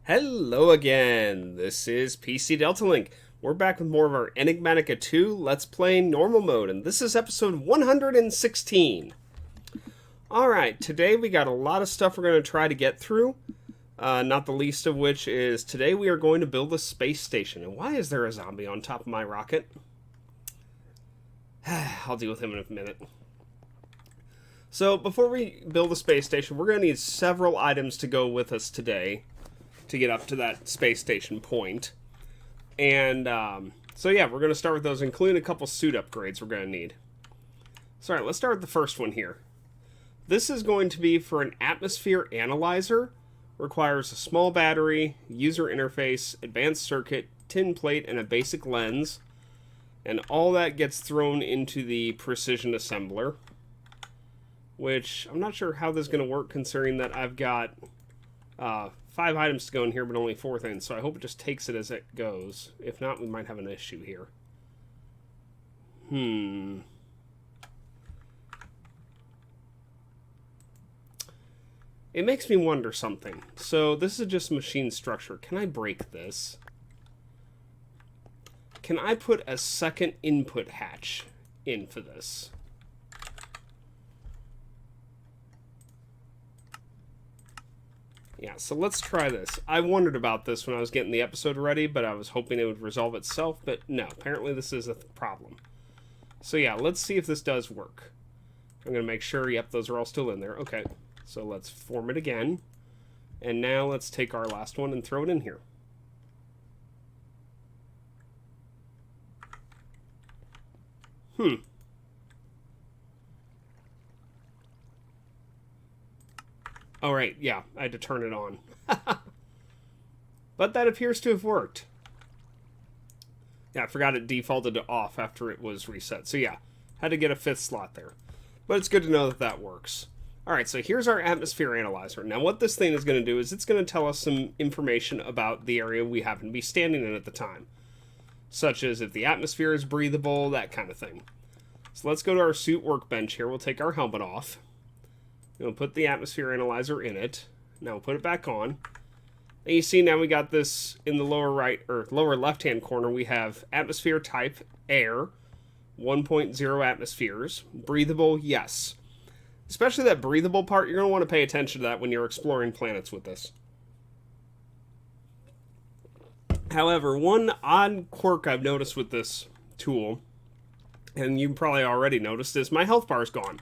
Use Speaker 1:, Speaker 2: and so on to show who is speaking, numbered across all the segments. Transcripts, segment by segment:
Speaker 1: Hello again, this is PC Delta Link. We're back with more of our Enigmatica 2 Let's Play Normal Mode, and this is episode 116. Alright, today we got a lot of stuff we're going to try to get through, not the least of which is today we are going to build a space station. And why is there a zombie on top of my rocket? I'll deal with him in a minute. So, before we build a space station, we're going to need several items to go with us today to get up to that space station point. And, so yeah, we're going to start with those, including a couple suit upgrades we're going to need. So, alright, let's start with the first one here. This is going to be for an atmosphere analyzer. Requires a small battery, user interface, advanced circuit, tin plate, and a basic lens. And all that gets thrown into the precision assembler. Which, I'm not sure how this is going to work, considering that I've got 5 items to go in here, but only 4 things. So I hope it just takes it as it goes. If not, we might have an issue here. It makes me wonder something. So this is just machine structure. Can I break this? Can I put a second input hatch in for this? Yeah, so let's try this. I wondered about this when I was getting the episode ready, but I was hoping it would resolve itself, but no, apparently this is a problem. So yeah, let's see if this does work. I'm going to make sure, yep, those are all still in there. Okay, so let's form it again. And now let's take our last one and throw it in here. Oh, right, yeah, I had to turn it on. But that appears to have worked. Yeah, I forgot it defaulted to off after it was reset. So yeah, had to get a 5th slot there. But it's good to know that that works. Alright, so here's our atmosphere analyzer. Now what this thing is going to do is it's going to tell us some information about the area we happen to be standing in at the time. Such as if the atmosphere is breathable, that kind of thing. So let's go to our suit workbench here. We'll take our helmet off. We'll put the atmosphere analyzer in it. Now we'll put it back on. And you see now we got this in the lower right, or lower left-hand corner, we have atmosphere type, air, 1.0 atmospheres. Breathable, yes. Especially that breathable part, you're going to want to pay attention to that when you're exploring planets with this. However, one odd quirk I've noticed with this tool, and you probably already noticed, is my health bar is gone.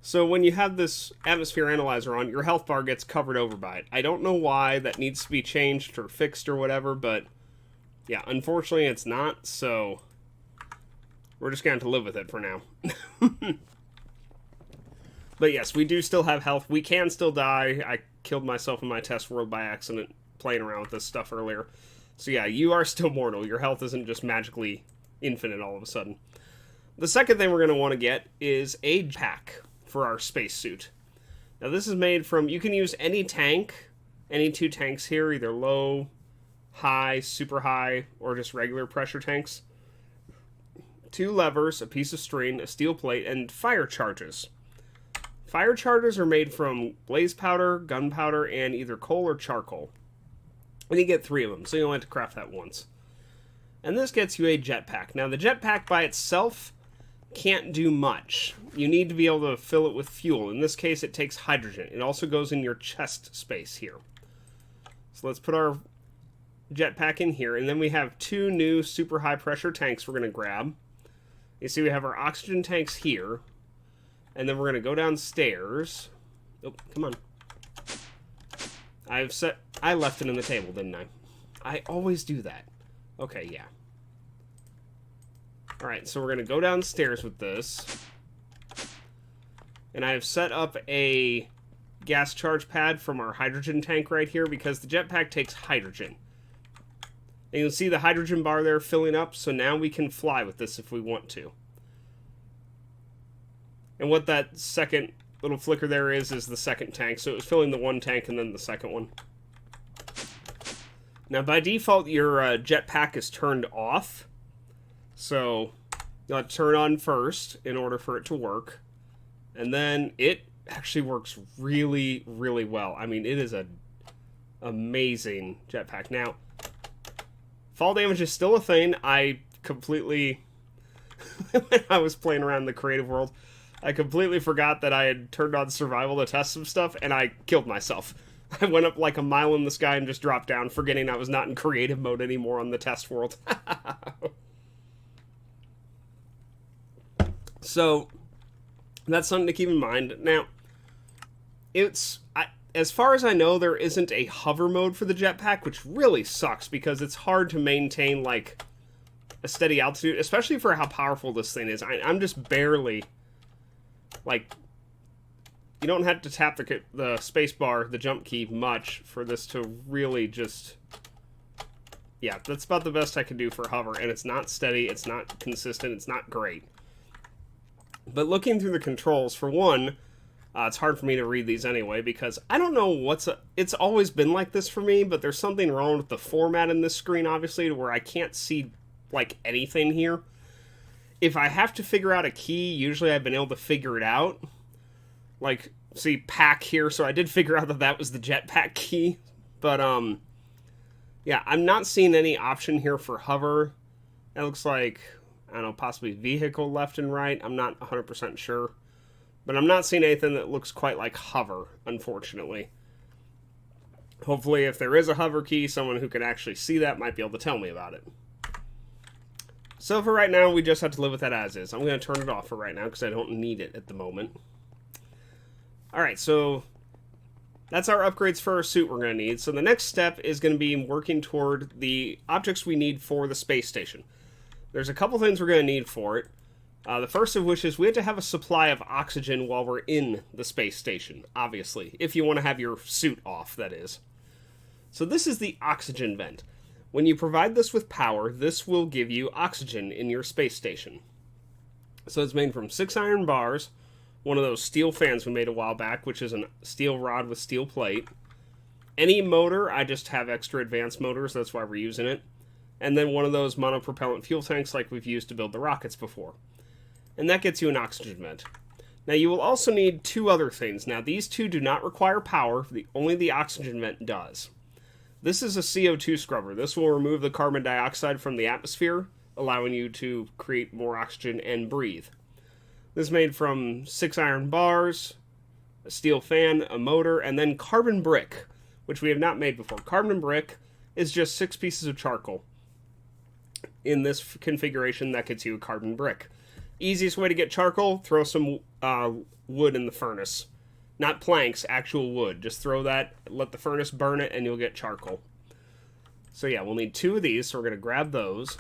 Speaker 1: So when you have this atmosphere analyzer on, your health bar gets covered over by it. I don't know why that needs to be changed or fixed or whatever, but yeah, unfortunately it's not, so we're just going to have to live with it for now. But yes, we do still have health. We can still die. I killed myself in my test world by accident playing around with this stuff earlier. So yeah, you are still mortal. Your health isn't just magically infinite all of a sudden. The second thing we're going to want to get is a pack for our spacesuit. Now this is made from, you can use any tank, any 2 tanks here, either low, high, super high, or just regular pressure tanks. 2 levers, a piece of string, a steel plate, and fire charges. Fire charges are made from blaze powder, gunpowder, and either coal or charcoal. And you get 3 of them, so you only have to craft that once. And this gets you a jetpack. Now the jetpack by itself can't do much. You need to be able to fill it with fuel. In this case, it takes hydrogen. It also goes in your chest space here. So let's put our jetpack in here, and then we have 2 new super high pressure tanks we're going to grab. You see we have our oxygen tanks here, and then we're going to go downstairs. Oh, come on. I left it in the table, didn't I? I always do that. Okay, yeah. Alright, so we're going to go downstairs with this. And I have set up a gas charge pad from our hydrogen tank right here because the jetpack takes hydrogen. And you'll see the hydrogen bar there filling up, so now we can fly with this if we want to. And what that second little flicker there is the second tank. So it was filling the one tank and then the second one. Now by default your jetpack is turned off. So you'll have to turn on first in order for it to work. And then it actually works really, really well. I mean, it is an amazing jetpack. Now, fall damage is still a thing. I completely, when I was playing around in the creative world, I completely forgot that I had turned on survival to test some stuff, and I killed myself. I went up like a mile in the sky and just dropped down, forgetting I was not in creative mode anymore on the test world. So, that's something to keep in mind. Now, as far as I know, there isn't a hover mode for the jetpack, which really sucks because it's hard to maintain, like, a steady altitude, especially for how powerful this thing is. I'm just barely, like, you don't have to tap the space bar, the jump key, much for this to really just, yeah, that's about the best I can do for hover, and it's not steady, it's not consistent, it's not great. But looking through the controls, for one, it's hard for me to read these anyway, because I don't know it's always been like this for me, but there's something wrong with the format in this screen, obviously, to where I can't see, like, anything here. If I have to figure out a key, usually I've been able to figure it out. Like, see, pack here, so I did figure out that that was the jetpack key. But, yeah, I'm not seeing any option here for hover. It looks like, I don't know, possibly vehicle left and right. I'm not 100% sure. But I'm not seeing anything that looks quite like hover, unfortunately. Hopefully, if there is a hover key, someone who can actually see that might be able to tell me about it. So for right now, we just have to live with that as is. I'm going to turn it off for right now because I don't need it at the moment. Alright, so that's our upgrades for our suit we're going to need. So the next step is going to be working toward the objects we need for the space station. There's a couple things we're going to need for it. The first of which is we have to have a supply of oxygen while we're in the space station, obviously. If you want to have your suit off, that is. So this is the oxygen vent. When you provide this with power, this will give you oxygen in your space station. So it's made from 6 iron bars, one of those steel fans we made a while back, which is a steel rod with steel plate. Any motor, I just have extra advanced motors, that's why we're using it. And then one of those monopropellant fuel tanks like we've used to build the rockets before. And that gets you an oxygen vent. Now you will also need 2 other things. Now these 2 do not require power, only the oxygen vent does. This is a CO2 scrubber. This will remove the carbon dioxide from the atmosphere, allowing you to create more oxygen and breathe. This is made from 6 iron bars, a steel fan, a motor, and then carbon brick, which we have not made before. Carbon brick is just 6 pieces of charcoal. In this configuration, that gets you a carbon brick. Easiest way to get charcoal, throw some wood in the furnace. Not planks, actual wood. Just throw that, let the furnace burn it, and you'll get charcoal. So yeah, we'll need 2 of these, so we're going to grab those.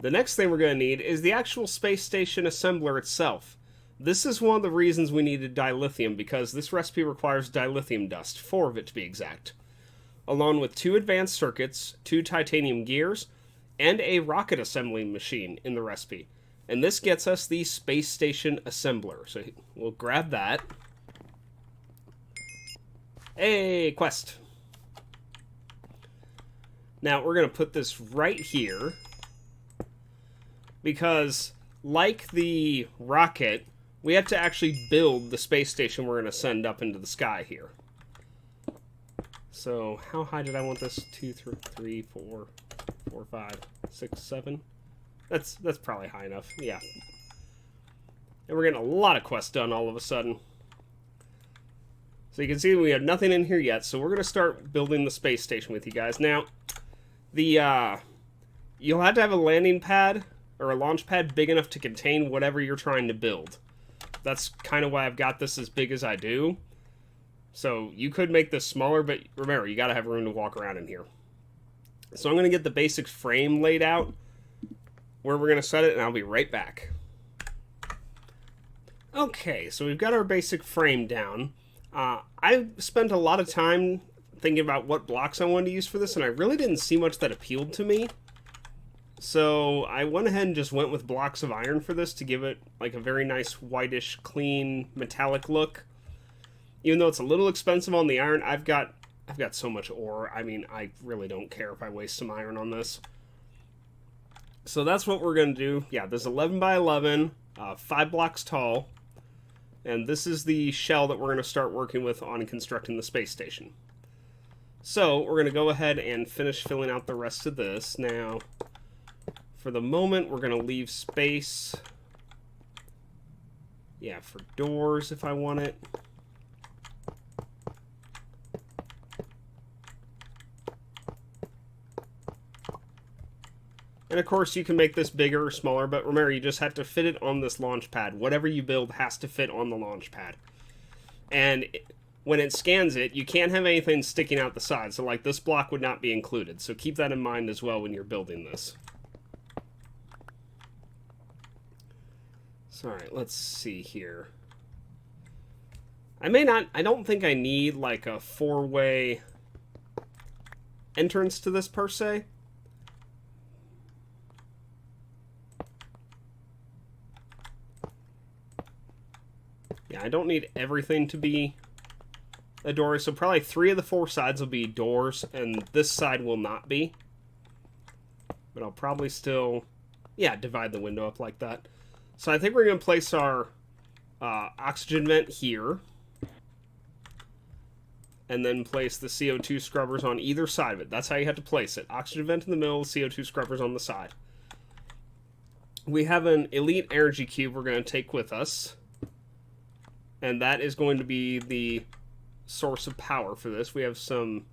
Speaker 1: The next thing we're going to need is the actual space station assembler itself. This is one of the reasons we needed dilithium, because this recipe requires dilithium dust, 4 of it to be exact. Along with 2 advanced circuits, 2 titanium gears, and a rocket assembling machine in the recipe. And this gets us the space station assembler. So we'll grab that. Hey, quest. Now we're going to put this right here. Because, like the rocket, we have to actually build the space station we're going to send up into the sky here. So, how high did I want this? 2, 3, 4, 5, 6, 7? That's probably high enough, yeah. And we're getting a lot of quests done all of a sudden. So you can see we have nothing in here yet, so we're going to start building the space station with you guys. Now, you'll have to have a landing pad, or a launch pad, big enough to contain whatever you're trying to build. That's kind of why I've got this as big as I do. So you could make this smaller, but remember, you got to have room to walk around in here. So I'm going to get the basic frame laid out, where we're going to set it, and I'll be right back. Okay, so we've got our basic frame down. I spent a lot of time thinking about what blocks I wanted to use for this, and I really didn't see much that appealed to me. So I went ahead and just went with blocks of iron for this to give it like a very nice whitish, clean, metallic look. Even though it's a little expensive on the iron, I've got so much ore. I mean, I really don't care if I waste some iron on this. So that's what we're going to do. Yeah, this is 11 by 11, 5 blocks tall. And this is the shell that we're going to start working with on constructing the space station. So we're going to go ahead and finish filling out the rest of this. Now, for the moment, we're going to leave space, yeah, for doors if I want it. And of course, you can make this bigger or smaller, but remember, you just have to fit it on this launch pad. Whatever you build has to fit on the launch pad. And when it scans it, you can't have anything sticking out the side. So, like, this block would not be included. So keep that in mind as well when you're building this. So, alright, let's see here. I don't think I need, like, a 4-way entrance to this, per se. Yeah, I don't need everything to be a door, so probably 3 of the 4 sides will be doors, and this side will not be. But I'll probably still, yeah, divide the window up like that. So I think we're going to place our oxygen vent here, and then place the CO2 scrubbers on either side of it. That's how you have to place it. Oxygen vent in the middle, CO2 scrubbers on the side. We have an elite energy cube we're going to take with us. And that is going to be the source of power for this. We have some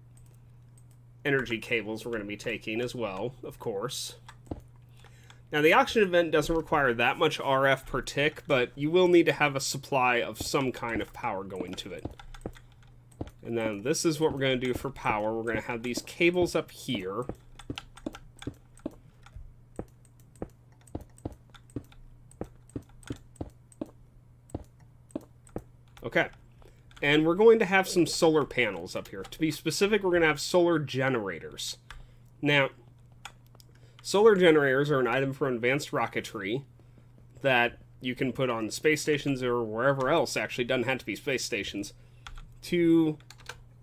Speaker 1: energy cables we're going to be taking as well, of course. Now, the oxygen vent doesn't require that much RF per tick, but you will need to have a supply of some kind of power going to it. And then this is what we're going to do for power. We're going to have these cables up here. Okay, and we're going to have some solar panels up here. To be specific, we're going to have solar generators. Now, solar generators are an item for advanced rocketry that you can put on space stations or wherever else, actually, doesn't have to be space stations, to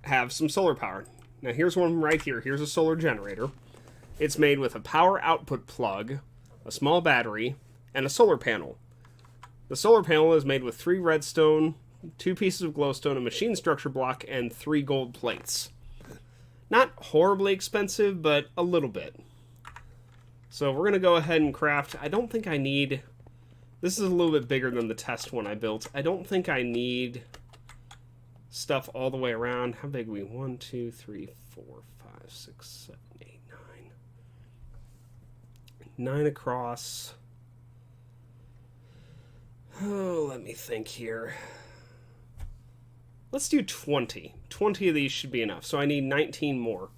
Speaker 1: have some solar power. Now, here's one right here. Here's a solar generator. It's made with a power output plug, a small battery, and a solar panel. The solar panel is made with 3 redstone, 2 pieces of glowstone, a machine structure block, and 3 gold plates. Not horribly expensive, but a little bit. So we're going to go ahead and craft. I don't think I need... This is a little bit bigger than the test one I built. I don't think I need stuff all the way around. How big are we? 1, 2, 3, 4, 5, 6, 7, 8, 9. 9 across. Oh, let me think here. Let's do 20. 20 of these should be enough. So I need 19 more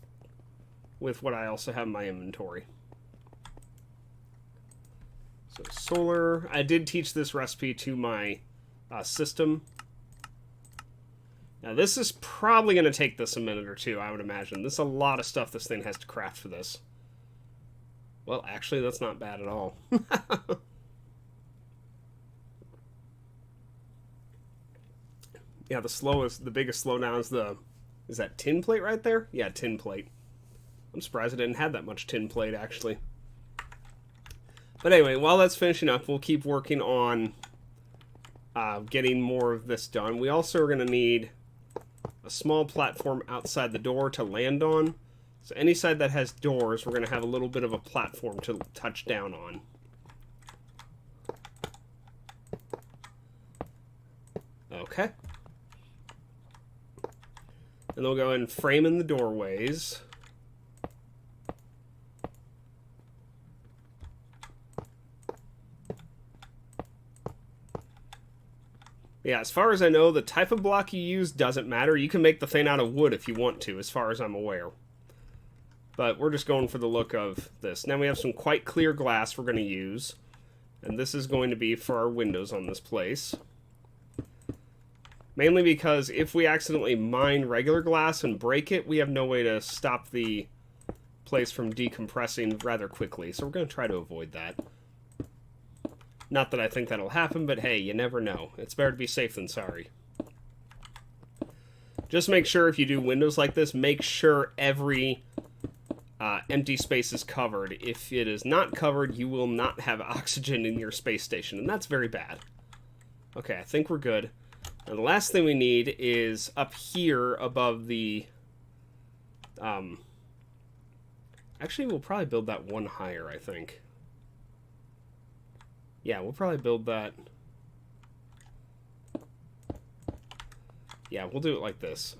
Speaker 1: with what I also have in my inventory. So solar. I did teach this recipe to my system. Now this is probably going to take this a minute or two, I would imagine. There's a lot of stuff this thing has to craft for this. Well, actually, that's not bad at all. Yeah, the biggest slowdown is that tin plate right there? Yeah, tin plate. I'm surprised I didn't have that much tin plate, actually. But anyway, while that's finishing up, we'll keep working on getting more of this done. We also are going to need a small platform outside the door to land on. So any side that has doors, we're going to have a little bit of a platform to touch down on. Okay. And they'll go and frame in the doorways. Yeah, as far as I know, the type of block you use doesn't matter. You can make the thing out of wood if you want to, as far as I'm aware. But we're just going for the look of this. Now we have some quite clear glass we're going to use. And this is going to be for our windows on this place. Mainly because if we accidentally mine regular glass and break it, we have no way to stop the place from decompressing rather quickly. So we're going to try to avoid that. Not that I think that'll happen, but hey, you never know. It's better to be safe than sorry. Just make sure if you do windows like this, make sure every empty space is covered. If it is not covered, you will not have oxygen in your space station, and that's very bad. Okay, I think we're good. Now the last thing we need is up here above the... Actually, we'll probably build that one higher, I think. Yeah, we'll probably build that... Yeah, we'll do it like this.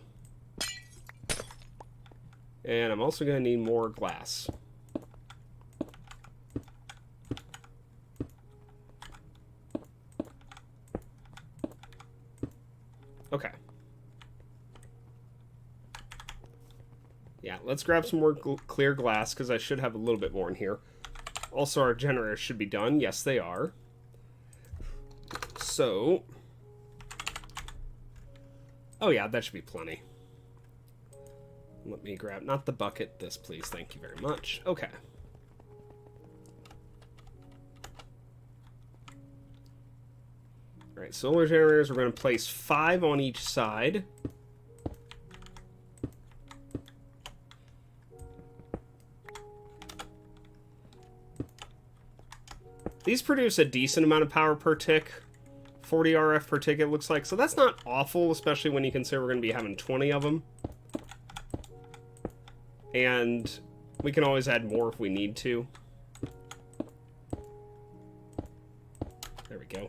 Speaker 1: And I'm also going to need more glass. Okay. Yeah, let's grab some more clear glass, because I should have a little bit more in here. Also, our generators should be done. Yes, they are. So... Oh yeah, that should be plenty. Let me grab, not the bucket, this please, thank you very much. Okay. Alright, solar generators, we're going to place 5 on each side. These produce a decent amount of power per tick. 40 RF per tick, it looks like. So that's not awful, especially when you consider we're going to be having 20 of them. And we can always add more if we need to. There we go.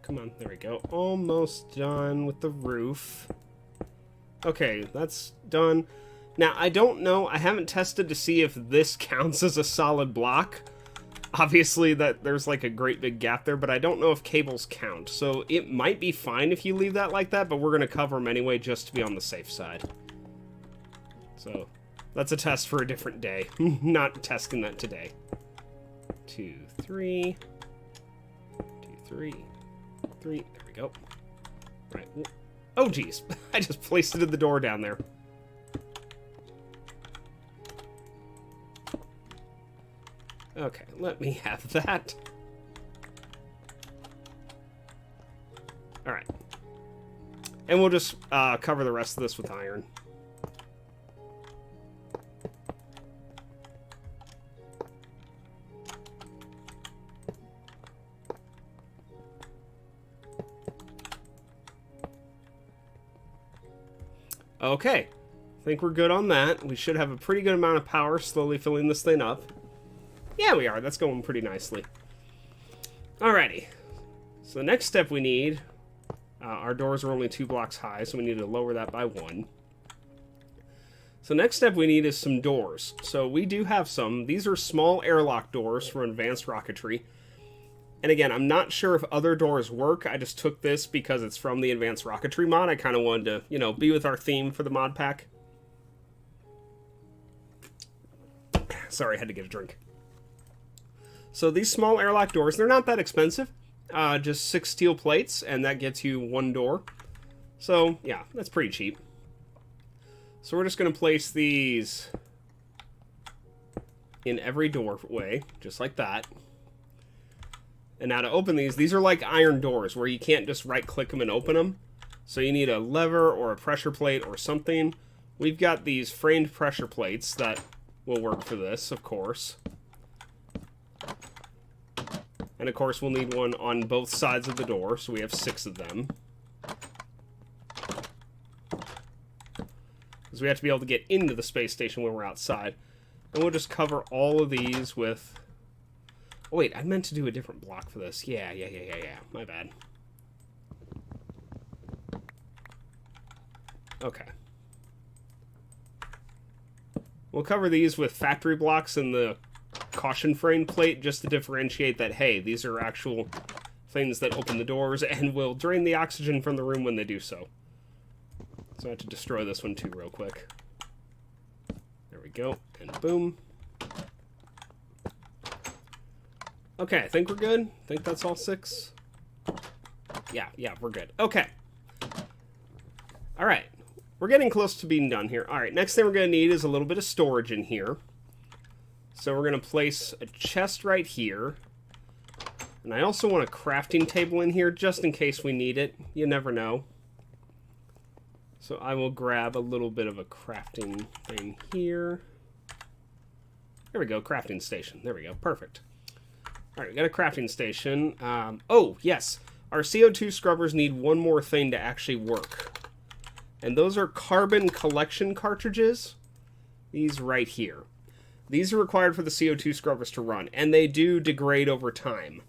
Speaker 1: Come on, there we go. Almost done with the roof. Okay, that's done. Now, I don't know, I haven't tested to see if this counts as a solid block. Obviously, that there's like a great big gap there, but I don't know if cables count. So it might be fine if you leave that like that, but we're going to cover them anyway just to be on the safe side. So, that's a test for a different day. Not testing that today. 2, 3. 2, 3. 3. There we go. Right. Oh, geez. I just placed it in the door down there. Okay, let me have that. Alright. And we'll just cover the rest of this with iron. Okay, I think we're good on that. We should have a pretty good amount of power slowly filling this thing up. Yeah, we are. That's going pretty nicely. Alrighty. So the next step we need... our doors are only 2 blocks high, so we need to lower that by 1. So next step we need is some doors. So we do have some. These are small airlock doors for advanced rocketry. And again, I'm not sure if other doors work. I just took this because it's from the advanced rocketry mod. I kind of wanted to, you know, be with our theme for the mod pack. Sorry, I had to get a drink. So these small airlock doors, they're not that expensive. Just 6 steel plates, and that gets you 1 door. So, yeah, that's pretty cheap. So we're just going to place these in every doorway, just like that. And now to open these are like iron doors, where you can't just right-click them and open them. So you need a lever or a pressure plate or something. We've got these framed pressure plates that will work for this, of course. And of course we'll need one on both sides of the door, so we have 6 of them. Because we have to be able to get into the space station when we're outside. And we'll just cover all of these with... Oh wait, I meant to do a different block for this. Yeah. My bad. Okay. We'll cover these with factory blocks and the caution frame plate just to differentiate that, hey, these are actual things that open the doors and will drain the oxygen from the room when they do so. So I have to destroy this one too real quick. There we go, and boom. Okay, I think we're good. I think that's all 6. Yeah, we're good. Okay. Alright. We're getting close to being done here. Alright, next thing we're going to need is a little bit of storage in here. So we're going to place a chest right here. And I also want a crafting table in here just in case we need it. You never know. So I will grab a little bit of a crafting thing here. There we go, crafting station. There we go, perfect. All right, we got a crafting station. Oh, yes. Our CO2 scrubbers need one more thing to actually work. And those are carbon collection cartridges. These right here. These are required for the CO2 scrubbers to run, and they do degrade over time.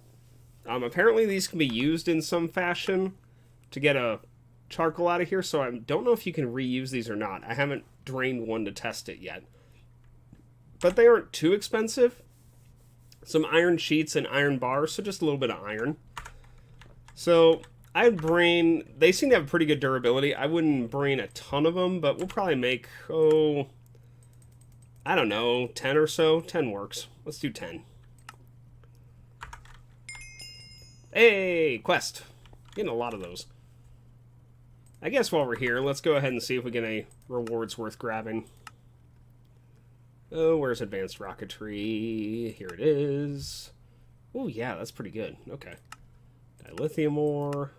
Speaker 1: Apparently these can be used in some fashion to get a charcoal out of here, so I don't know if you can reuse these or not. I haven't drained one to test it yet. But they aren't too expensive. Some iron sheets and iron bars, so just a little bit of iron. So I'd brain, they seem to have pretty good durability. I wouldn't brain a ton of them, but we'll probably make, I don't know, 10 or so. 10 works. Let's do 10. Hey, quest. Getting a lot of those. I guess while we're here, let's go ahead and see if we get any rewards worth grabbing. Oh, where's advanced rocketry? Here it is. Oh, yeah, that's pretty good. Okay. Dilithium ore.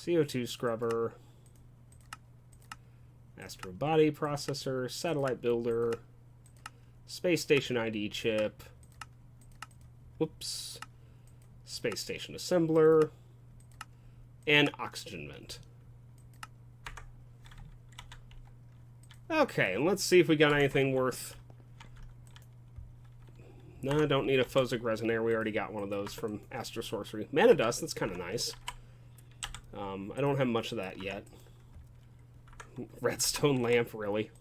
Speaker 1: CO2 scrubber. Astro body processor. Satellite builder. Space station ID chip. Whoops. Space station assembler. And oxygen vent. Okay, and let's see if we got anything worth... No, I don't need a Phosic Resonator. We already got one of those from Astro Sorcery. Mana Dust, that's kind of nice. I don't have much of that yet. Redstone Lamp, really.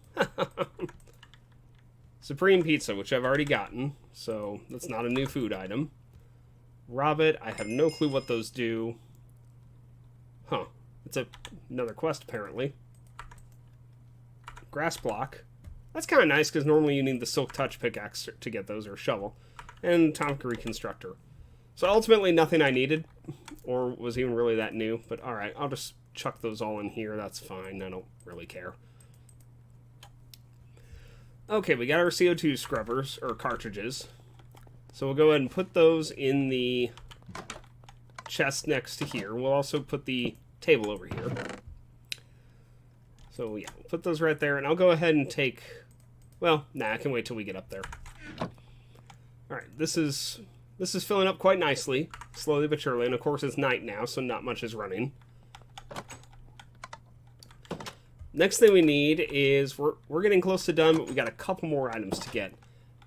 Speaker 1: Supreme Pizza, which I've already gotten, so that's not a new food item. Robbit, I have no clue what those do. Huh. It's another quest, apparently. Grass block. That's kind of nice, because normally you need the Silk Touch pickaxe to get those, or shovel. And Atomic Reconstructor. So ultimately nothing I needed, or was even really that new. But alright, I'll just chuck those all in here. That's fine. I don't really care. Okay, we got our CO2 scrubbers, or cartridges. So we'll go ahead and put those in the chest next to here. We'll also put the table over here. So yeah, we'll put those right there, and I'll go ahead and take... Well, nah, I can wait till we get up there. Alright, this is filling up quite nicely, slowly but surely, and of course it's night now, so not much is running. Next thing we need is, we're getting close to done, but we got a couple more items to get.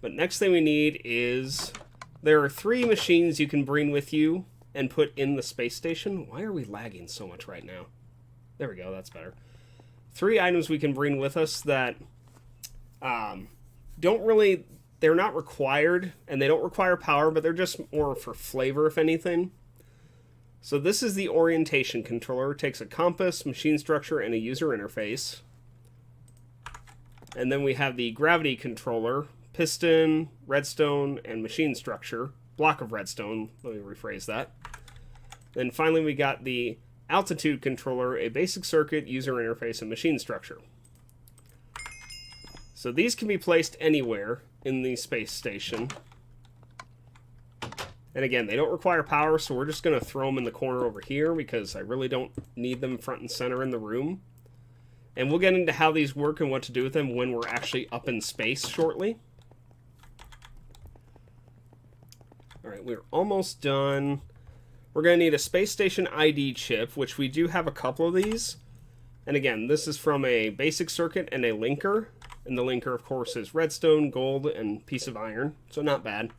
Speaker 1: But next thing we need is, there are 3 machines you can bring with you and put in the space station. Why are we lagging so much right now? There we go, that's better. 3 items we can bring with us that don't really, they're not required, and they don't require power, but they're just more for flavor, if anything. So this is the orientation controller. It takes a compass, machine structure, and a user interface. And then we have the gravity controller, piston, redstone, and machine structure. Block of redstone, let me rephrase that. Then finally we got the altitude controller, a basic circuit, user interface, and machine structure. So these can be placed anywhere in the space station. And again, they don't require power, so we're just going to throw them in the corner over here because I really don't need them front and center in the room. And we'll get into how these work and what to do with them when we're actually up in space shortly. Alright, we're almost done. We're going to need a space station ID chip, which we do have a couple of these. And again, this is from a basic circuit and a linker. And the linker, of course, is redstone, gold, and piece of iron. So not bad.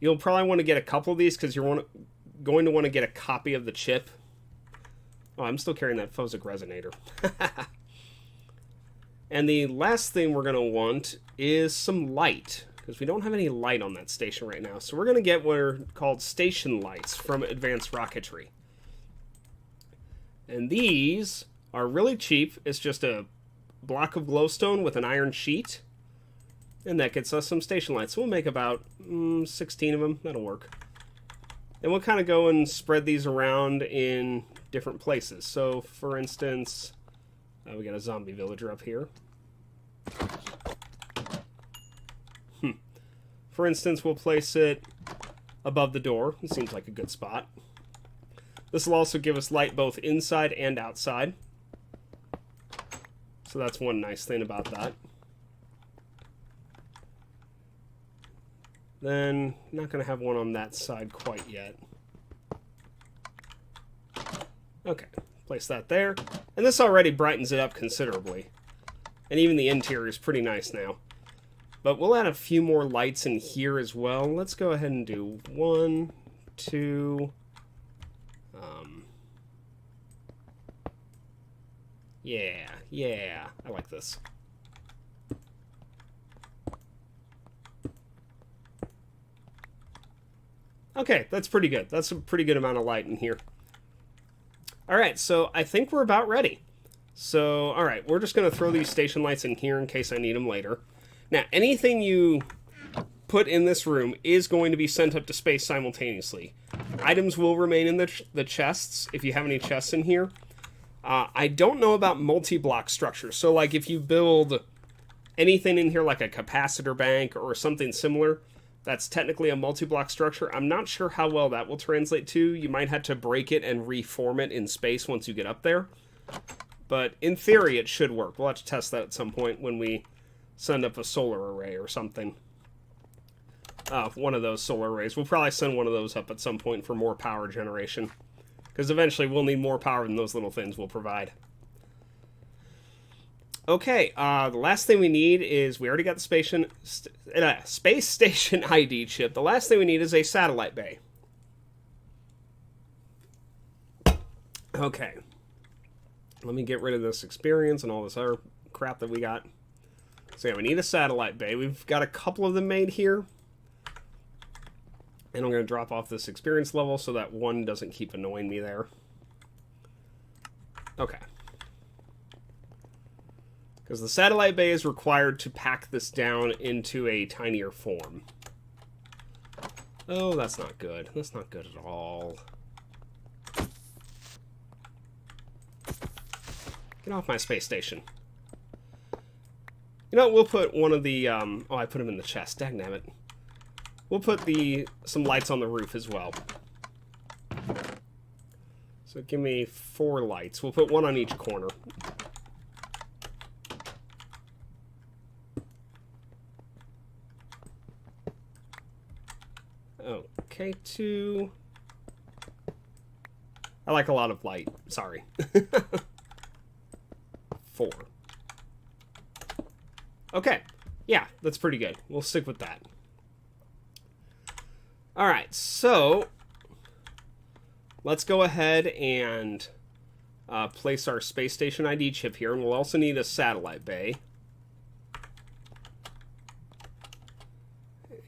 Speaker 1: You'll probably want to get a couple of these because you're going to want to get a copy of the chip. Oh, I'm still carrying that Phosic Resonator. And the last thing we're going to want is some light, because we don't have any light on that station right now. So we're going to get what are called station lights from Advanced Rocketry. And these are really cheap. It's just a block of glowstone with an iron sheet. And that gets us some station lights. So we'll make about 16 of them. That'll work. And we'll kind of go and spread these around in different places. So, for instance, we got a zombie villager up here. For instance, we'll place it above the door. It seems like a good spot. This will also give us light both inside and outside. So that's one nice thing about that. Then, not going to have one on that side quite yet. Okay, place that there. And this already brightens it up considerably. And even the interior is pretty nice now. But we'll add a few more lights in here as well. Let's go ahead and do 1, 2... Yeah, I like this. Okay, that's pretty good. That's a pretty good amount of light in here. Alright, so I think we're about ready. So, alright, we're just going to throw these station lights in here in case I need them later. Now, anything you put in this room is going to be sent up to space simultaneously. Items will remain in the chests, if you have any chests in here. I don't know about multi-block structures. So, like, if you build anything in here like a capacitor bank or something similar, that's technically a multi-block structure. I'm not sure how well that will translate to. You might have to break it and reform it in space once you get up there. But in theory, it should work. We'll have to test that at some point when we send up a solar array or something. One of those solar arrays. We'll probably send one of those up at some point for more power generation. Because eventually we'll need more power than those little things will provide. Okay, the last thing we need is, we already got the space station ID chip. The last thing we need is a satellite bay. Okay. Let me get rid of this experience and all this other crap that we got. So yeah, we need a satellite bay. We've got a couple of them made here. And I'm going to drop off this experience level so that one doesn't keep annoying me there. Okay. Because the satellite bay is required to pack this down into a tinier form. Oh, that's not good. That's not good at all. Get off my space station. You know, we'll put one of the, oh, I put them in the chest. Dagnabbit. We'll put some lights on the roof as well. So give me 4 lights. We'll put one on each corner. Okay, 2. I like a lot of light. Sorry. 4. Okay. Yeah, that's pretty good. We'll stick with that. Alright, so let's go ahead and place our space station ID chip here, and we'll also need a satellite bay.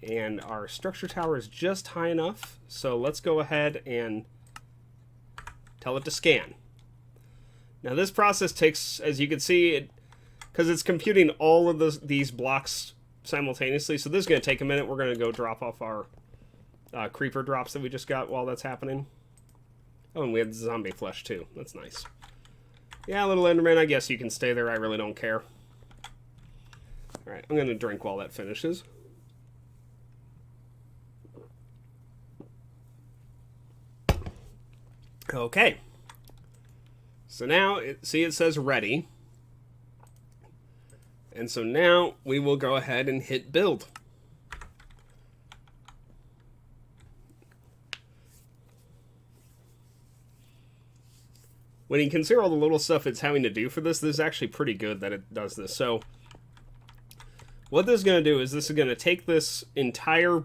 Speaker 1: And our structure tower is just high enough, so let's go ahead and tell it to scan. Now this process takes, as you can see, because it's computing all of these blocks simultaneously, so this is going to take a minute. We're going to go drop off our creeper drops that we just got while that's happening. Oh, and we had zombie flesh too. That's nice. Yeah, little Enderman, I guess you can stay there. I really don't care. Alright, I'm going to drink while that finishes. Okay. So now, see it says ready. And so now we will go ahead and hit build. When you consider all the little stuff it's having to do for this is actually pretty good that it does this. So, what this is going to do is this is going to take this entire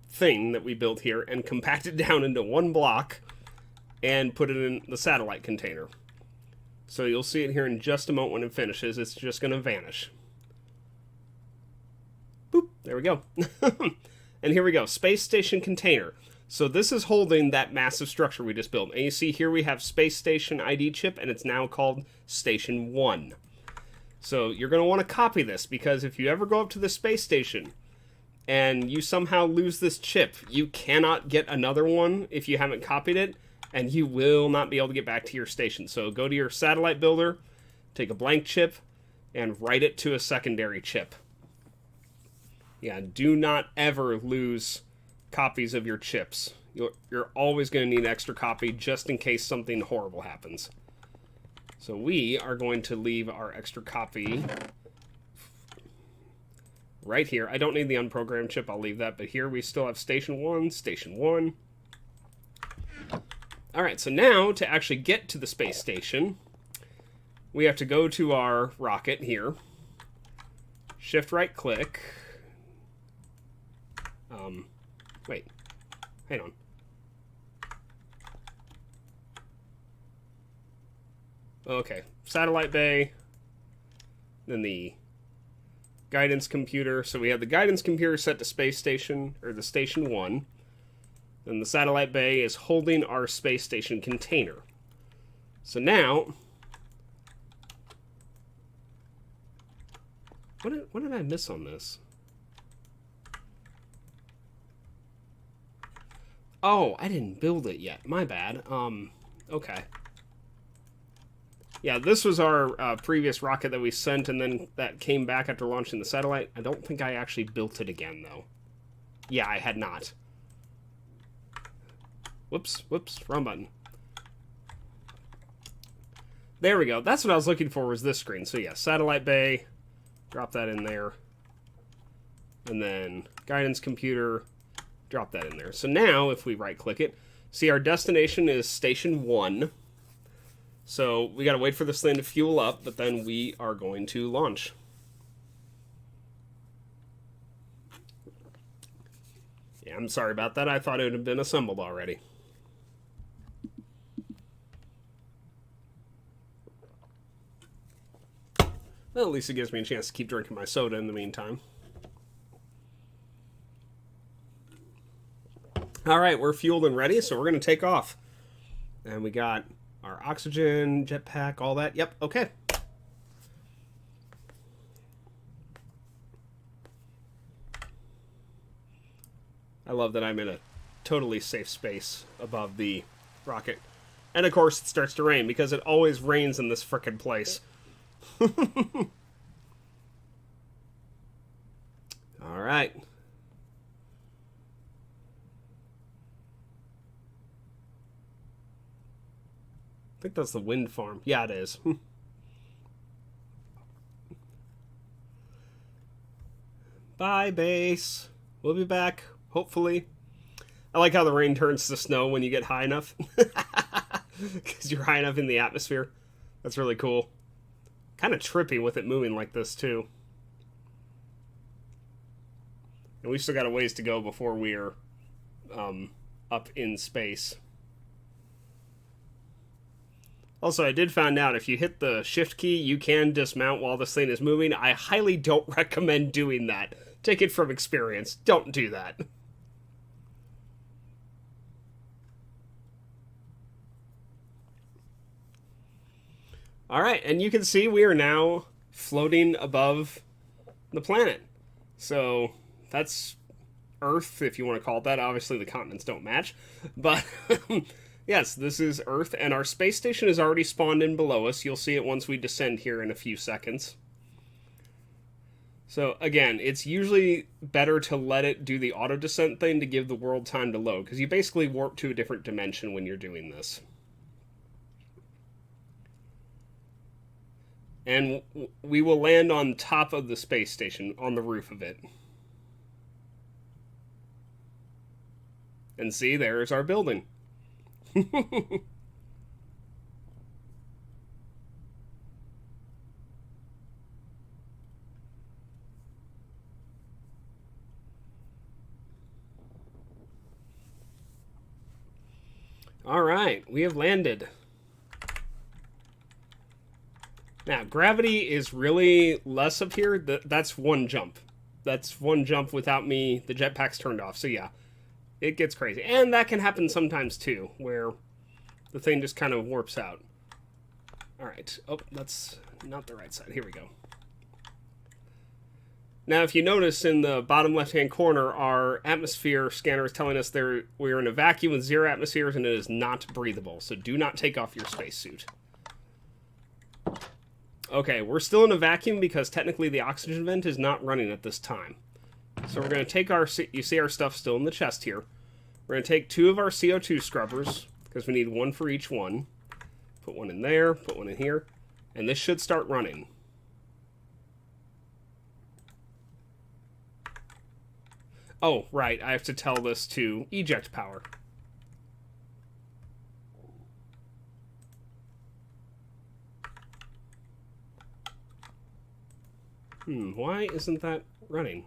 Speaker 1: thing that we built here and compact it down into one block and put it in the satellite container. So you'll see it here in just a moment when it finishes. It's just going to vanish. Boop, there we go. And here we go, space station container. So this is holding that massive structure we just built. And you see here we have space station ID chip, and it's now called Station 1. So you're going to want to copy this, because if you ever go up to the space station and you somehow lose this chip, you cannot get another one if you haven't copied it, and you will not be able to get back to your station. So go to your satellite builder, take a blank chip, and write it to a secondary chip. Yeah, do not ever lose copies of your chips. You're always going to need an extra copy just in case something horrible happens. So we are going to leave our extra copy right here. I don't need the unprogrammed chip, I'll leave that, but here we still have Station 1, Station 1. Alright, so now to actually get to the space station, we have to go to our rocket here, shift right click, wait, hang on. Okay, satellite bay, then the guidance computer. So we have the guidance computer set to space station, or the Station 1. Then the satellite bay is holding our space station container. So now, what did I miss on this? Oh, I didn't build it yet. My bad. Okay. Yeah, this was our previous rocket that we sent, and then that came back after launching the satellite. I don't think I actually built it again, though. Yeah, I had not. Whoops, wrong button. There we go. That's what I was looking for, was this screen. So yeah, satellite bay, drop that in there. And then guidance computer, drop that in there. So now, if we right-click it, see our destination is Station 1. So we gotta wait for this thing to fuel up, but then we are going to launch. Yeah, I'm sorry about that. I thought it would have been assembled already. Well, at least it gives me a chance to keep drinking my soda in the meantime. Alright, we're fueled and ready, so we're going to take off. And we got our oxygen, jetpack, all that. Yep, okay. I love that I'm in a totally safe space above the rocket. And of course it starts to rain, because it always rains in this frickin' place. Alright. I think that's the wind farm. Yeah, it is. Bye, base. We'll be back, hopefully. I like how the rain turns to snow when you get high enough. Because you're high enough in the atmosphere. That's really cool. Kind of trippy with it moving like this, too. And we've still got a ways to go before we're up in space. Also, I did find out if you hit the shift key, you can dismount while this thing is moving. I highly don't recommend doing that. Take it from experience. Don't do that. Alright, and you can see we are now floating above the planet. So, that's Earth, if you want to call it that. Obviously, the continents don't match. But, yes, this is Earth, and our space station is already spawned in below us. You'll see it once we descend here in a few seconds. So, again, it's usually better to let it do the auto-descent thing to give the world time to load, because you basically warp to a different dimension when you're doing this. And we will land on top of the space station, on the roof of it. And see, there's our building. Alright, we have landed. Now, gravity is really less up here. That's one jump. That's one jump without me. The jetpack's turned off. So yeah, it gets crazy. And that can happen sometimes too, where the thing just kind of warps out. Alright. Oh, that's not the right side. Here we go. Now, if you notice in the bottom left-hand corner, our atmosphere scanner is telling us we're in a vacuum with 0 atmospheres and it is not breathable. So do not take off your spacesuit. Okay, we're still in a vacuum because technically the oxygen vent is not running at this time. So we're going to take you see our stuff still in the chest here. We're going to take 2 of our CO2 scrubbers, because we need 1 for each one. Put one in there, put one in here, and this should start running. Oh, right, I have to tell this to eject power. Why isn't that running?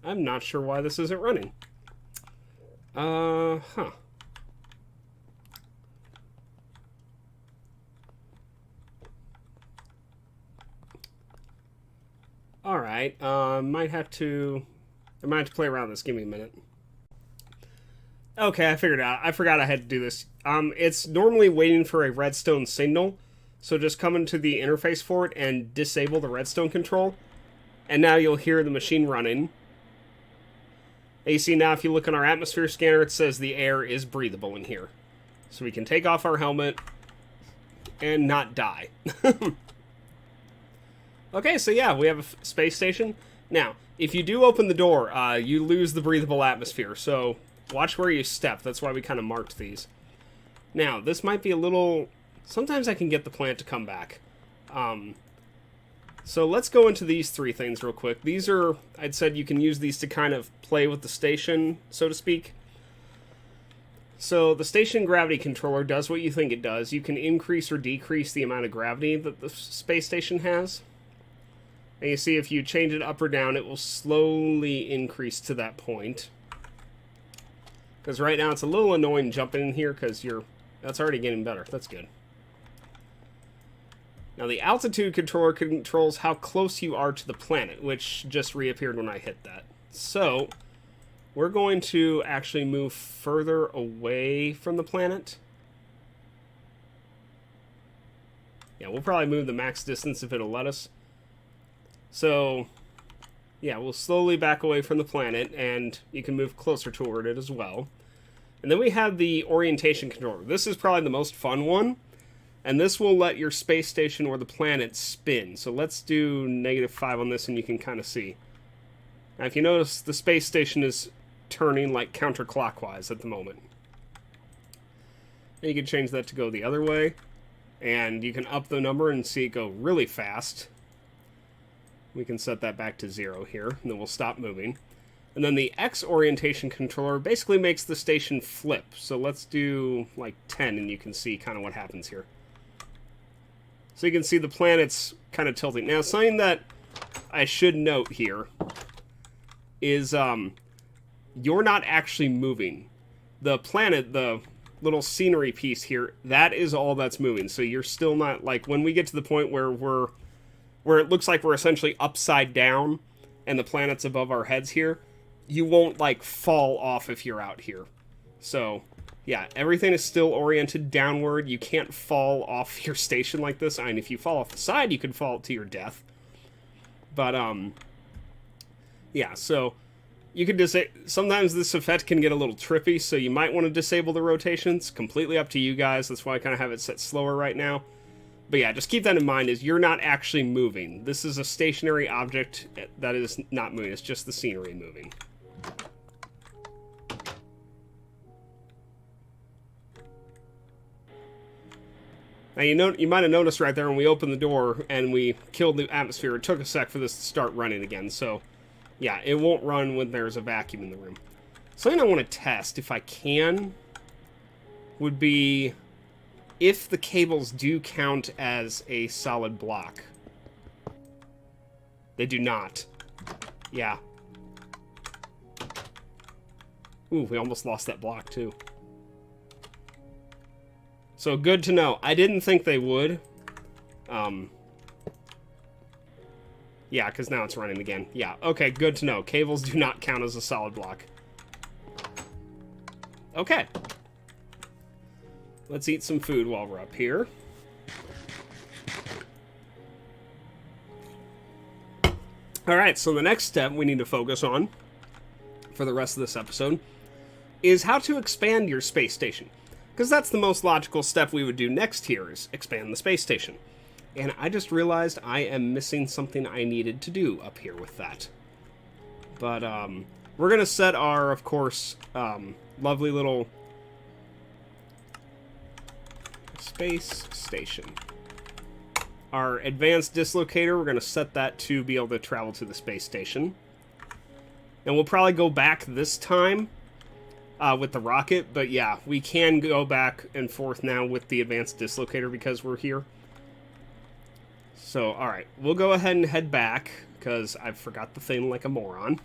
Speaker 1: I'm not sure why this isn't running. Huh. Alright, I might have to play around with this. Give me a minute. Okay, I figured it out. I forgot I had to do this. It's normally waiting for a redstone signal, so just come into the interface for it and disable the redstone control, and now you'll hear the machine running. And you see now, if you look on our atmosphere scanner, it says the air is breathable in here. So we can take off our helmet and not die. Okay, so yeah, we have a space station. Now, if you do open the door, you lose the breathable atmosphere, so watch where you step. That's why we kind of marked these. Now, this might be a little... Sometimes I can get the plant to come back. So let's go into these three things real quick. These are... I'd said you can use these to kind of play with the station, so to speak. So the station gravity controller does what you think it does. You can increase or decrease the amount of gravity that the space station has. And you see if you change it up or down, it will slowly increase to that point. Because right now it's a little annoying jumping in here because that's already getting better. That's good. Now the altitude controller controls how close you are to the planet, which just reappeared when I hit that. So we're going to actually move further away from the planet. Yeah, we'll probably move the max distance if it'll let us. So, yeah, we'll slowly back away from the planet, and you can move closer toward it as well. And then we have the orientation controller. This is probably the most fun one, and this will let your space station or the planet spin. So let's do -5 on this, and you can kind of see. Now, if you notice, the space station is turning like counterclockwise at the moment. And you can change that to go the other way, and you can up the number and see it go really fast. We can set that back to 0 here, and then we'll stop moving. And then the X orientation controller basically makes the station flip. So let's do like 10, and you can see kind of what happens here. So you can see the planet's kind of tilting. Now, something that I should note here is you're not actually moving. The planet, the little scenery piece here, that is all that's moving. So you're still not, like, when we get to the point where it looks like we're essentially upside down and the planet's above our heads here, you won't, like, fall off if you're out here. So, yeah, everything is still oriented downward. You can't fall off your station like this. I mean, if you fall off the side, you could fall to your death. But, yeah, so you could sometimes this effect can get a little trippy, so you might want to disable the rotations. Completely up to you guys. That's why I kind of have it set slower right now. But yeah, just keep that in mind, is you're not actually moving. This is a stationary object that is not moving. It's just the scenery moving. Now, you might have noticed right there when we opened the door and we killed the atmosphere, it took a sec for this to start running again. So, yeah, it won't run when there's a vacuum in the room. Something I want to test, if I can, would be if the cables do count as a solid block. They do not. Yeah. Ooh, we almost lost that block, too. So, good to know. I didn't think they would. Yeah, because now it's running again. Yeah, okay, good to know. Cables do not count as a solid block. Okay. Let's eat some food while we're up here. Alright, so the next step we need to focus on for the rest of this episode is how to expand your space station. Because that's the most logical step we would do next here, is expand the space station. And I just realized I am missing something I needed to do up here with that. But we're going to set our, of course, lovely little space station. Our advanced dislocator, we're going to set that to be able to travel to the space station. And we'll probably go back this time with the rocket. But yeah, we can go back and forth now with the advanced dislocator because we're here. So, alright, we'll go ahead and head back, because I forgot the thing like a moron.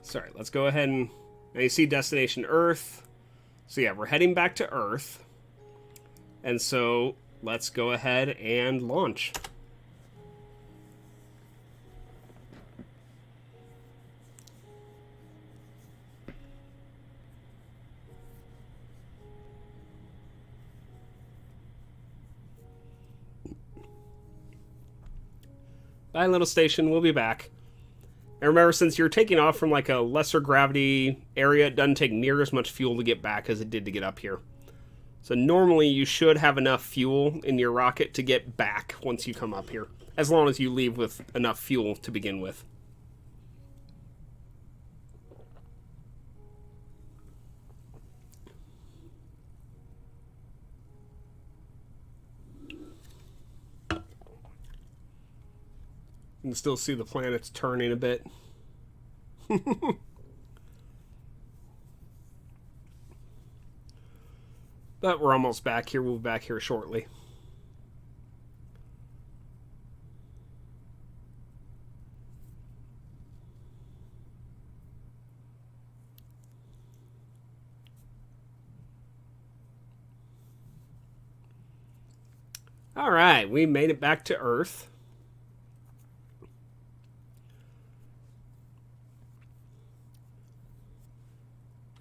Speaker 1: Sorry, let's go ahead and... Now you see destination Earth. So yeah, we're heading back to Earth. And so, let's go ahead and launch. Bye, little station. We'll be back. And remember, since you're taking off from like a lesser gravity area, it doesn't take near as much fuel to get back as it did to get up here. So normally you should have enough fuel in your rocket to get back once you come up here, as long as you leave with enough fuel to begin with. You can still see the planets turning a bit. But we're almost back here. We'll be back here shortly. All right, we made it back to Earth.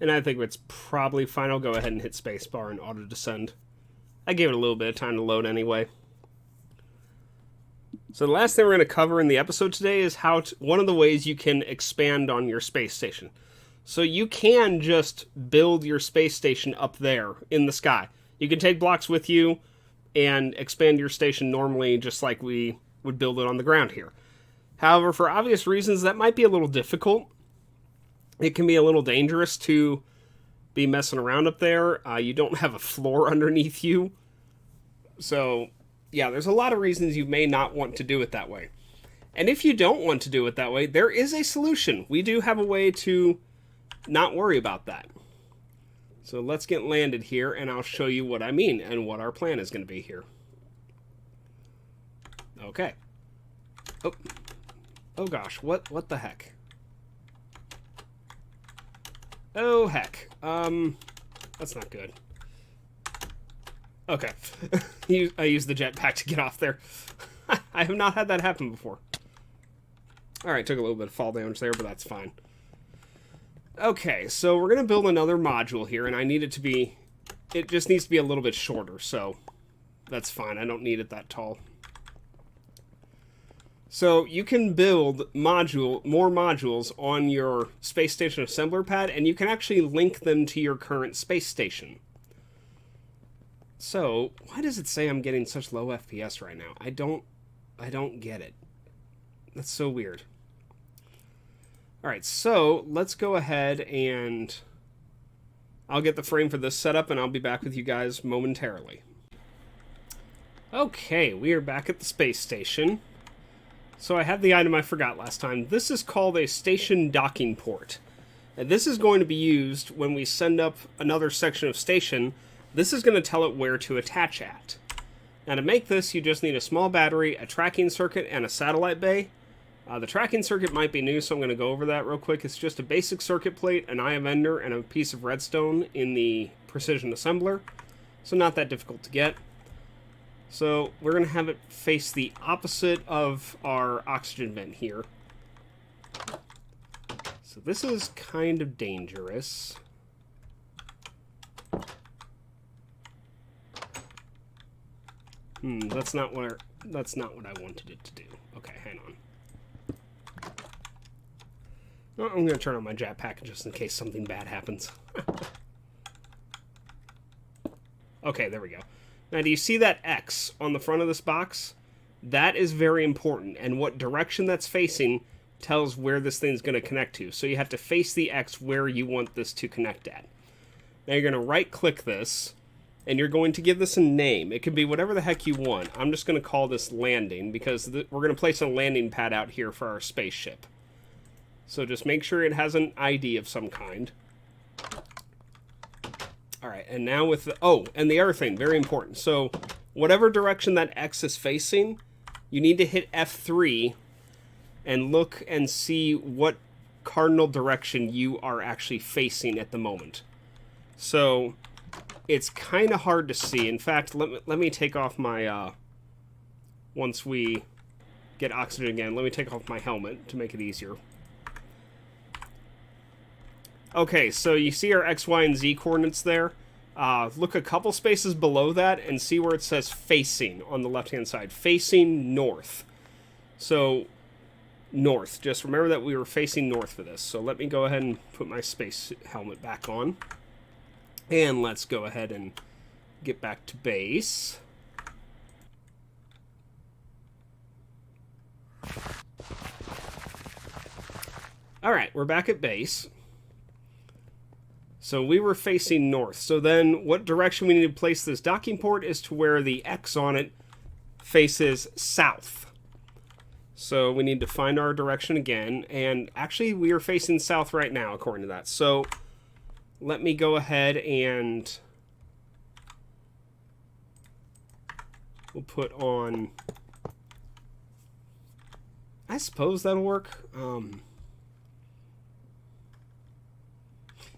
Speaker 1: And I think it's probably fine. I'll go ahead and hit spacebar and auto-descend. I gave it a little bit of time to load anyway. So the last thing we're going to cover in the episode today is one of the ways you can expand on your space station. So you can just build your space station up there in the sky. You can take blocks with you and expand your station normally, just like we would build it on the ground here. However, for obvious reasons, that might be a little difficult. It can be a little dangerous to be messing around up there. You don't have a floor underneath you. So, yeah, there's a lot of reasons you may not want to do it that way. And if you don't want to do it that way, there is a solution. We do have a way to not worry about that. So let's get landed here, and I'll show you what I mean and what our plan is going to be here. Okay. Oh gosh, what the heck? Oh, heck. That's not good. Okay. I used the jetpack to get off there. I have not had that happen before. Alright, took a little bit of fall damage there, but that's fine. Okay, so we're going to build another module here, and I need it to be... It just needs to be a little bit shorter, so that's fine. I don't need it that tall. So you can build more modules on your space station assembler pad, and you can actually link them to your current space station. So why does it say I'm getting such low FPS right now? I don't get it. That's so weird. All right, so let's go ahead and I'll get the frame for this setup, and I'll be back with you guys momentarily. Okay, we are back at the space station. So I have the item I forgot last time. This is called a station docking port. And this is going to be used when we send up another section of station. This is going to tell it where to attach at. Now to make this, you just need a small battery, a tracking circuit, and a satellite bay. The tracking circuit might be new, so I'm going to go over that real quick. It's just a basic circuit plate, an eye ender, and a piece of redstone in the precision assembler. So not that difficult to get. So we're going to have it face the opposite of our oxygen vent here. So this is kind of dangerous. That's not what I wanted it to do. Okay, hang on. Oh, I'm going to turn on my jetpack just in case something bad happens. Okay, there we go. Now, do you see that X on the front of this box? That is very important, and what direction that's facing tells where this thing's going to connect to. So you have to face the X where you want this to connect at. Now you're going to right-click this, and you're going to give this a name. It could be whatever the heck you want. I'm just going to call this landing, because we're going to place a landing pad out here for our spaceship. So just make sure it has an ID of some kind. Alright, and now with the... Oh, and the other thing, very important. So, whatever direction that X is facing, you need to hit F3 and look and see what cardinal direction you are actually facing at the moment. So, it's kind of hard to see. In fact, let me take off my... once we get oxygen again, let me take off my helmet to make it easier. Okay, so you see our X, Y, and Z coordinates there. Look a couple spaces below that and see where it says facing on the left-hand side. Facing north. So, north. Just remember that we were facing north for this. So let me go ahead and put my space helmet back on. And let's go ahead and get back to base. Alright, we're back at base. So we were facing north. So then what direction we need to place this docking port is to where the X on it faces south. So we need to find our direction again. And actually we are facing south right now according to that. So let me go ahead and we'll put on... I suppose that'll work.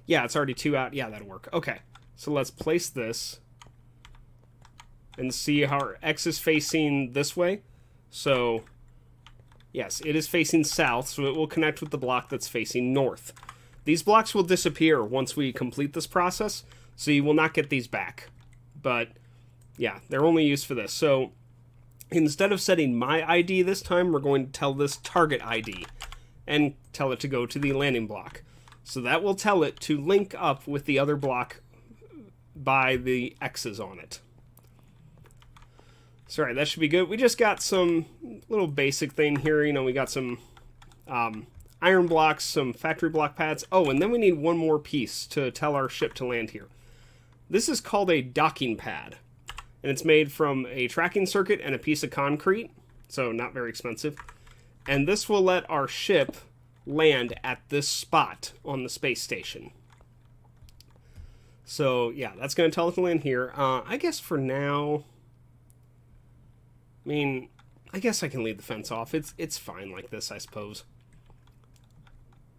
Speaker 1: Yeah, it's already 2 out. Yeah, that'll work. Okay, so let's place this and see how our X is facing this way. So, yes, it is facing south, so it will connect with the block that's facing north. These blocks will disappear once we complete this process, so you will not get these back. But, yeah, they're only used for this. So, instead of setting my ID this time, we're going to tell this target ID and tell it to go to the landing block. So that will tell it to link up with the other block by the X's on it. Sorry, that should be good. We just got some little basic thing here. You know, we got some iron blocks, some factory block pads. Oh, and then we need one more piece to tell our ship to land here. This is called a docking pad. And it's made from a tracking circuit and a piece of concrete. So not very expensive. And this will let our ship land at this spot on the space station. So, yeah, that's going to tell it to land here. I guess for now... I mean, I guess I can leave the fence off. It's fine like this, I suppose.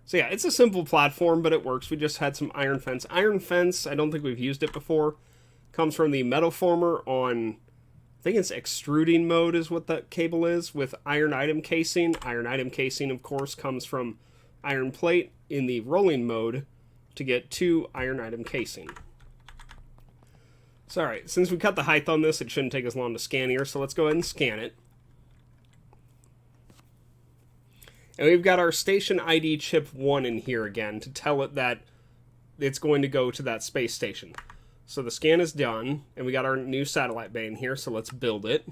Speaker 1: So, yeah, it's a simple platform, but it works. We just had some iron fence. Iron fence, I don't think we've used it before. Comes from the metal former on... I think it's extruding mode is what that cable is, with iron item casing. Iron item casing, of course, comes from iron plate in the rolling mode to get 2 iron item casing. So, alright, since we cut the height on this, it shouldn't take as long to scan here, so let's go ahead and scan it. And we've got our station ID chip 1 in here again to tell it that it's going to go to that space station. So the scan is done, and we got our new satellite bay in here, so let's build it.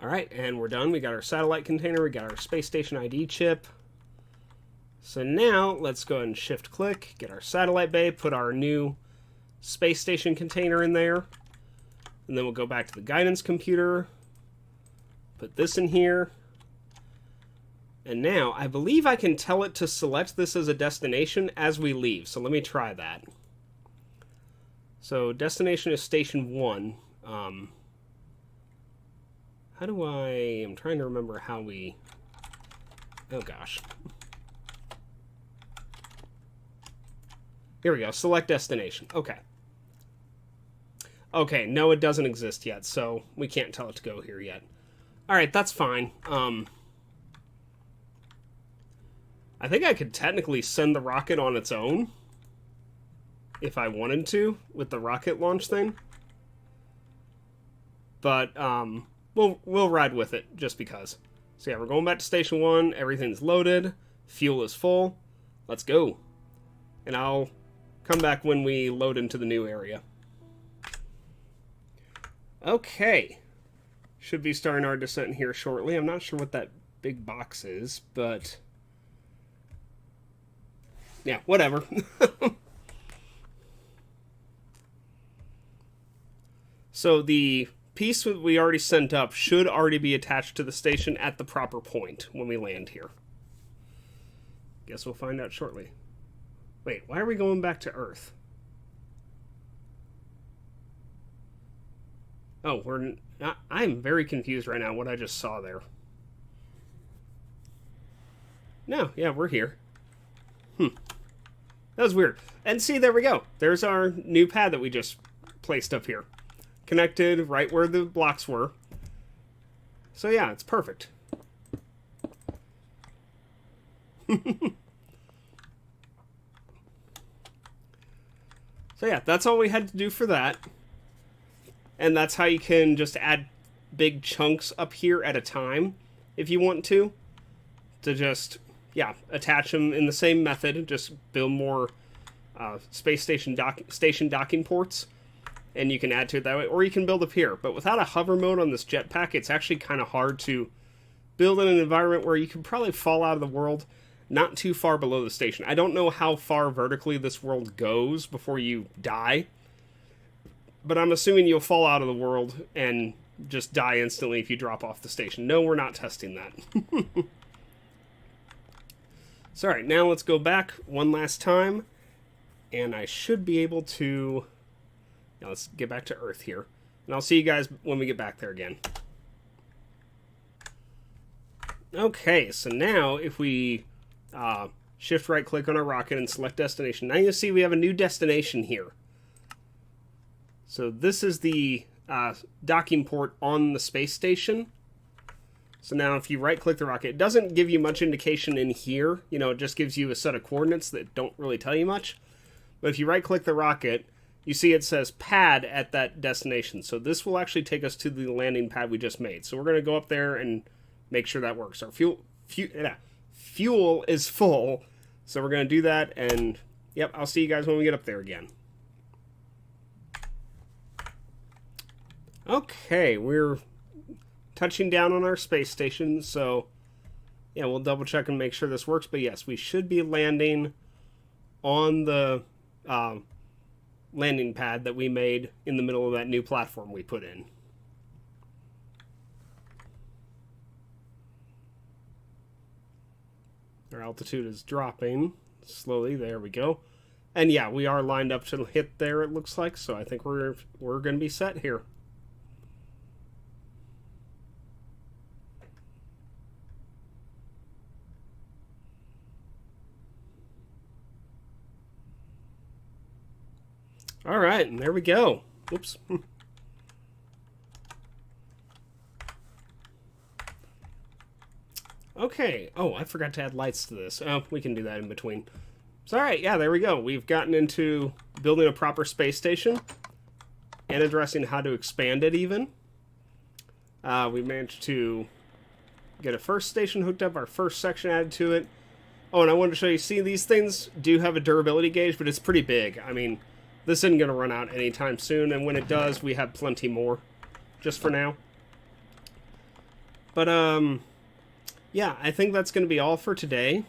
Speaker 1: Alright, and we're done. We got our satellite container, we got our space station ID chip. So now, let's go ahead and shift-click, get our satellite bay, put our new space station container in there. And then we'll go back to the guidance computer. Put this in here. And now, I believe I can tell it to select this as a destination as we leave. So let me try that. So, destination is Station 1. How do I'm trying to remember how we... Oh, gosh. Here we go. Select destination. Okay. Okay, no, it doesn't exist yet, so we can't tell it to go here yet. Alright, that's fine. I think I could technically send the rocket on its own. If I wanted to, with the rocket launch thing. but we'll ride with it just because. So yeah, we're going back to Station 1. Everything's loaded. Fuel is full. Let's go. And I'll come back when we load into the new area. Okay. Should be starting our descent here shortly. I'm not sure what that big box is, but... yeah, whatever. So the piece that we already sent up should already be attached to the station at the proper point when we land here. Guess we'll find out shortly. Wait, why are we going back to Earth? Oh, I'm very confused right now what I just saw there. No, yeah, we're here. That was weird. And see, there we go. There's our new pad that we just placed up here. Connected right where the blocks were. So yeah, it's perfect. So yeah, that's all we had to do for that. And that's how you can just add big chunks up here at a time, if you want to. To just, yeah, attach them in the same method. Just build more space station docking ports. And you can add to it that way. Or you can build up here. But without a hover mode on this jetpack, it's actually kind of hard to build in an environment where you can probably fall out of the world not too far below the station. I don't know how far vertically this world goes before you die. But I'm assuming you'll fall out of the world and just die instantly if you drop off the station. No, we're not testing that. So, alright, now let's go back one last time. And I should be able to... now let's get back to Earth here. And I'll see you guys when we get back there again. Okay, so now if we shift right click on our rocket and select destination, now you'll see we have a new destination here. So this is the docking port on the space station. So now if you right click the rocket, it doesn't give you much indication in here. You know, it just gives you a set of coordinates that don't really tell you much. But if you right click the rocket, you see it says pad at that destination. So this will actually take us to the landing pad we just made. So we're going to go up there and make sure that works. Our fuel is full. So we're going to do that. And yep, I'll see you guys when we get up there again. Okay, we're touching down on our space station. So yeah, we'll double check and make sure this works. But yes, we should be landing on the... landing pad that we made in the middle of that new platform we put in. Our altitude is dropping slowly. There we go. And yeah, we are lined up to hit there, it looks like. So I think we're going to be set here. All right, and there we go. Oops. Okay. Oh, I forgot to add lights to this. Oh, we can do that in between. So, all right, yeah, there we go. We've gotten into building a proper space station and addressing how to expand it even. We managed to get a first station hooked up, our first section added to it. Oh, and I wanted to show you, see, these things do have a durability gauge, but it's pretty big. I mean... this isn't going to run out anytime soon, and when it does, we have plenty more, just for now. But, yeah, I think that's going to be all for today.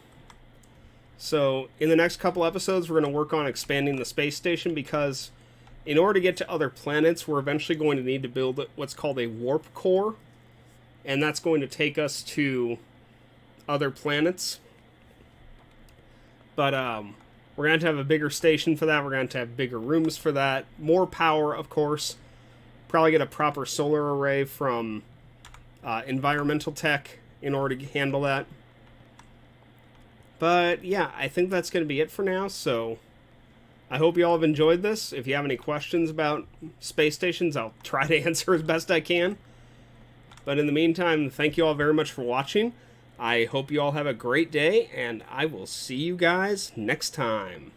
Speaker 1: So, in the next couple episodes, we're going to work on expanding the space station, because in order to get to other planets, we're eventually going to need to build what's called a warp core, and that's going to take us to other planets. But, we're going to have a bigger station for that. We're going to have bigger rooms for that. More power, of course. Probably get a proper solar array from environmental tech in order to handle that. But yeah, I think that's going to be it for now. So I hope you all have enjoyed this. If you have any questions about space stations, I'll try to answer as best I can. But in the meantime, thank you all very much for watching. I hope you all have a great day, and I will see you guys next time.